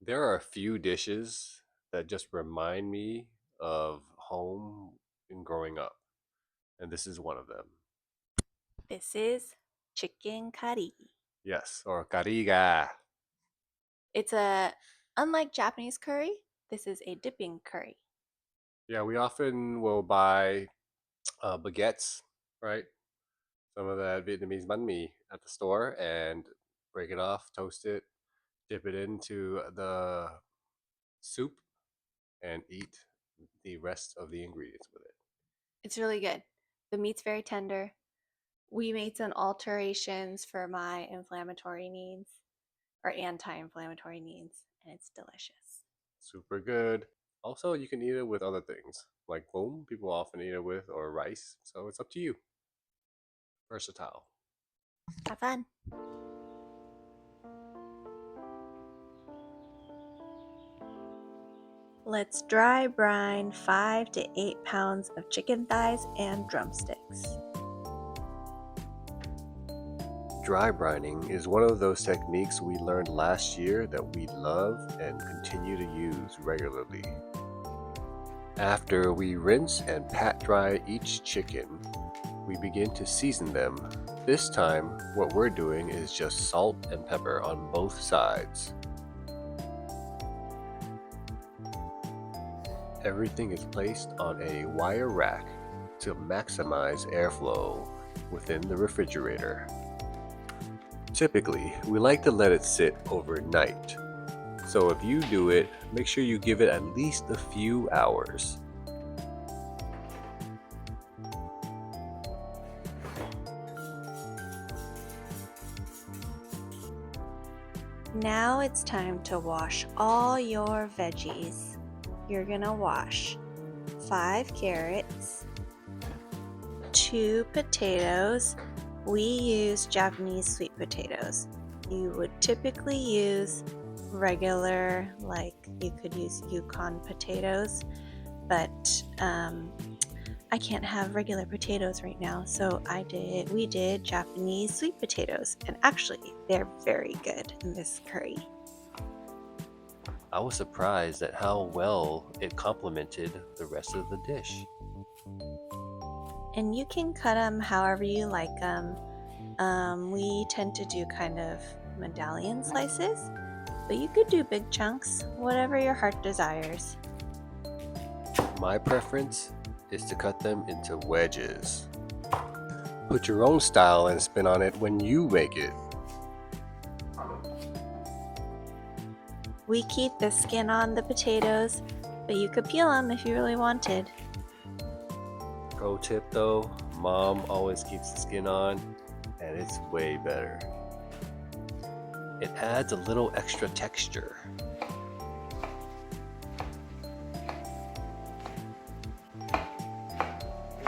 There are a few dishes that just remind me of home and growing up, and this is one of them. This is chicken curry. Yes, or kariga. It's unlike Japanese curry, this is a dipping curry. Yeah, we often will buy baguettes, right? Some of that Vietnamese banh mi at the store and break it off, toast it, dip it into the soup, and eat the rest of the ingredients with it. It's really good. The meat's very tender. We made some alterations for my inflammatory needs or anti-inflammatory needs, and it's delicious. Super good. Also, you can eat it with other things like boom. People often eat it with or rice, so it's up to you. Versatile. Have fun. Let's dry brine 5 to 8 pounds of chicken thighs and drumsticks. Dry brining is one of those techniques we learned last year that we love and continue to use regularly. After we rinse and pat dry each chicken, we begin to season them. This time, what we're doing is just salt and pepper on both sides. Everything is placed on a wire rack to maximize airflow within the refrigerator. Typically, we like to let it sit overnight. So if you do it, make sure you give it at least a few hours. Now it's time to wash all your veggies. You're gonna wash 5 carrots, 2 potatoes. We use Japanese sweet potatoes. You would typically use regular, like you could use Yukon potatoes, but I can't have regular potatoes right now, so we did Japanese sweet potatoes, and actually they're very good in this curry. I was surprised at how well it complemented the rest of the dish. And you can cut them however you like them. We tend to do kind of medallion slices, but you could do big chunks, whatever your heart desires. My preference is to cut them into wedges. Put your own style and spin on it when you make it. We keep the skin on the potatoes, but you could peel them if you really wanted. Pro tip though, mom always keeps the skin on, and it's way better. It adds a little extra texture.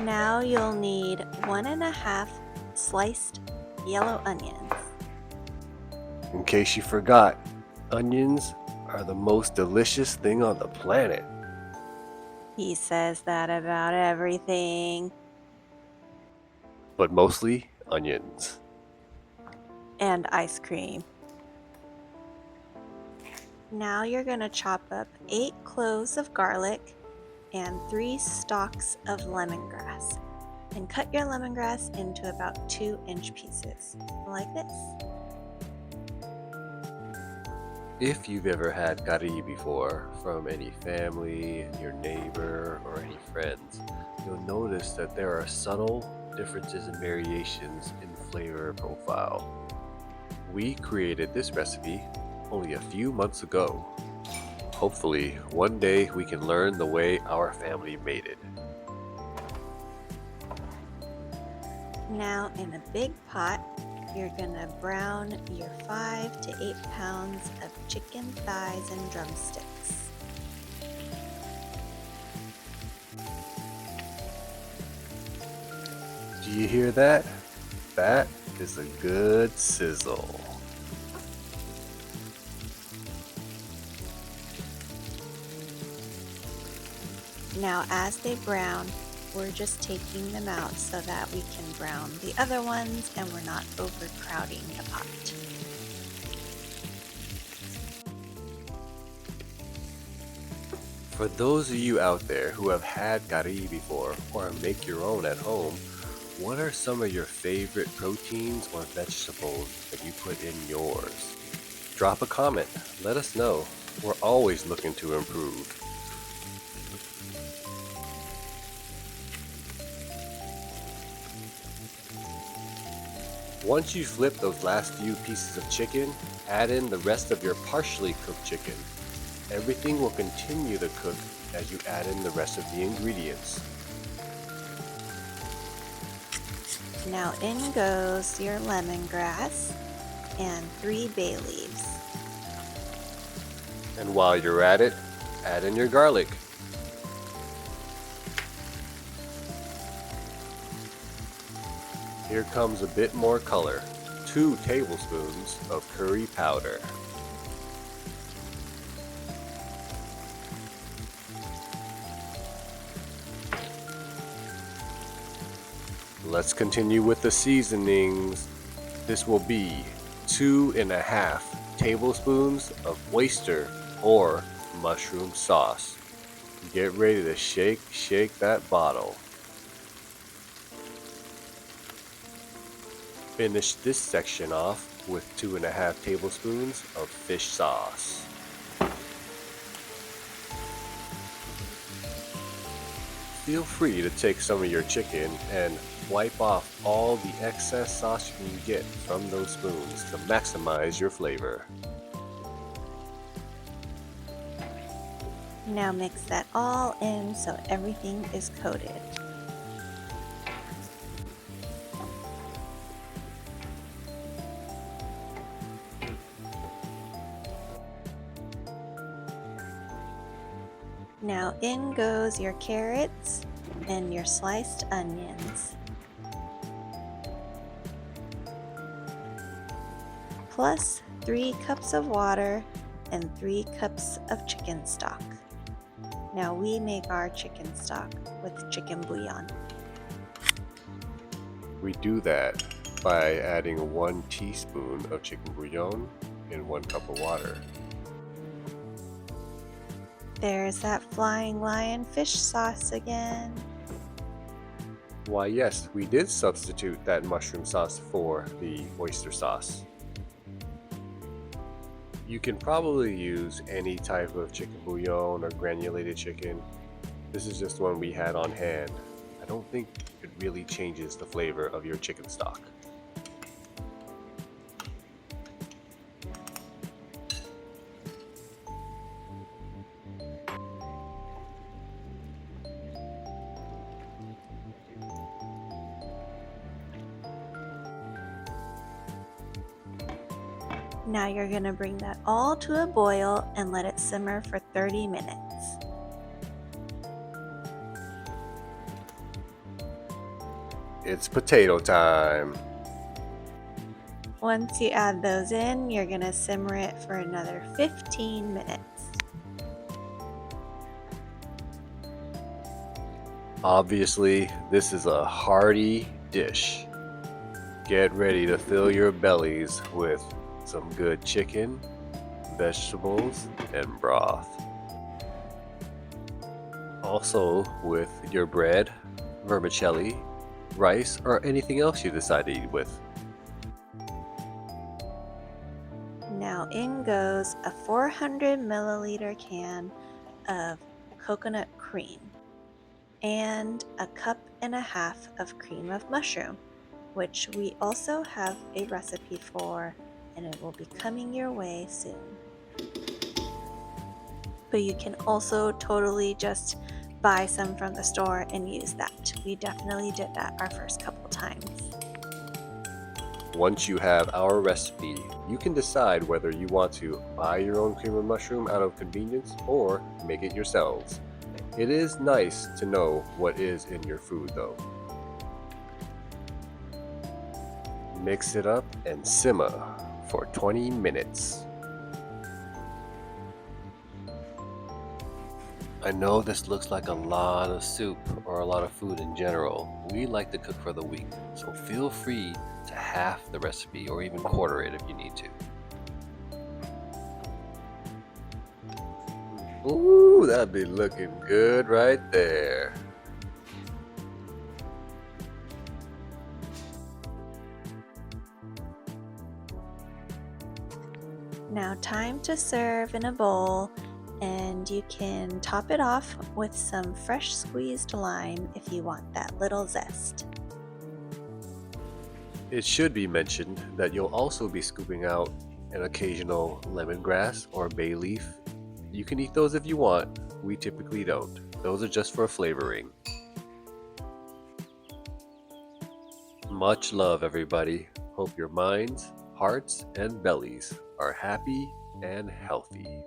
Now you'll need 1.5 sliced yellow onions. In case you forgot, onions are the most delicious thing on the planet. He says that about everything. But mostly onions. And ice cream. Now you're going to chop up 8 cloves of garlic and 3 stalks of lemongrass. And cut your lemongrass into about 2-inch pieces, like this. If you've ever had curry before from any family, your neighbor, or any friends, you'll notice that there are subtle differences and variations in flavor profile. We created this recipe only a few months ago. Hopefully, one day we can learn the way our family made it. Now in a big pot, you're gonna brown your 5 to 8 pounds of chicken thighs and drumsticks. Do you hear that? That is a good sizzle. Now as they brown, we're just taking them out so that we can brown the other ones and we're not overcrowding the pot. For those of you out there who have had gari before or make your own at home, what are some of your favorite proteins or vegetables that you put in yours? Drop a comment, let us know. We're always looking to improve. Once you flip those last few pieces of chicken, add in the rest of your partially cooked chicken. Everything will continue to cook as you add in the rest of the ingredients. Now in goes your lemongrass and 3 bay leaves. And while you're at it, add in your garlic. Here comes a bit more color. 2 tablespoons of curry powder. Let's continue with the seasonings. This will be 2.5 tablespoons of oyster or mushroom sauce. Get ready to shake that bottle. Finish this section off with 2.5 tablespoons of fish sauce. Feel free to take some of your chicken and wipe off all the excess sauce you can get from those spoons to maximize your flavor. Now mix that all in so everything is coated. Now in goes your carrots and your sliced onions. Plus 3 cups of water and 3 cups of chicken stock. Now we make our chicken stock with chicken bouillon. We do that by adding 1 teaspoon of chicken bouillon in 1 cup of water. There's that flying lion fish sauce again. Why yes, we did substitute that mushroom sauce for the oyster sauce. You can probably use any type of chicken bouillon or granulated chicken. This is just one we had on hand. I don't think it really changes the flavor of your chicken stock. Now you're going to bring that all to a boil and let it simmer for 30 minutes. It's potato time. Once you add those in, you're going to simmer it for another 15 minutes. Obviously, this is a hearty dish. Get ready to fill your bellies with some good chicken, vegetables, and broth. Also with your bread, vermicelli, rice, or anything else you decide to eat with. Now in goes a 400 milliliter can of coconut cream and a cup and a half of cream of mushroom, which we also have a recipe for, and it will be coming your way soon. But you can also totally just buy some from the store and use that. We definitely did that our first couple times. Once you have our recipe, you can decide whether you want to buy your own cream of mushroom out of convenience or make it yourselves. It is nice to know what is in your food though. Mix it up and simmer for 20 minutes. I know this looks like a lot of soup or a lot of food in general. We like to cook for the week, so feel free to half the recipe or even quarter it if you need to. Ooh, that'd be looking good right there. Now, time to serve in a bowl, and you can top it off with some fresh squeezed lime if you want that little zest. It should be mentioned that you'll also be scooping out an occasional lemongrass or bay leaf. You can eat those if you want. We typically don't. Those are just for flavoring. Much love, everybody. Hope your minds, hearts, and bellies are happy and healthy.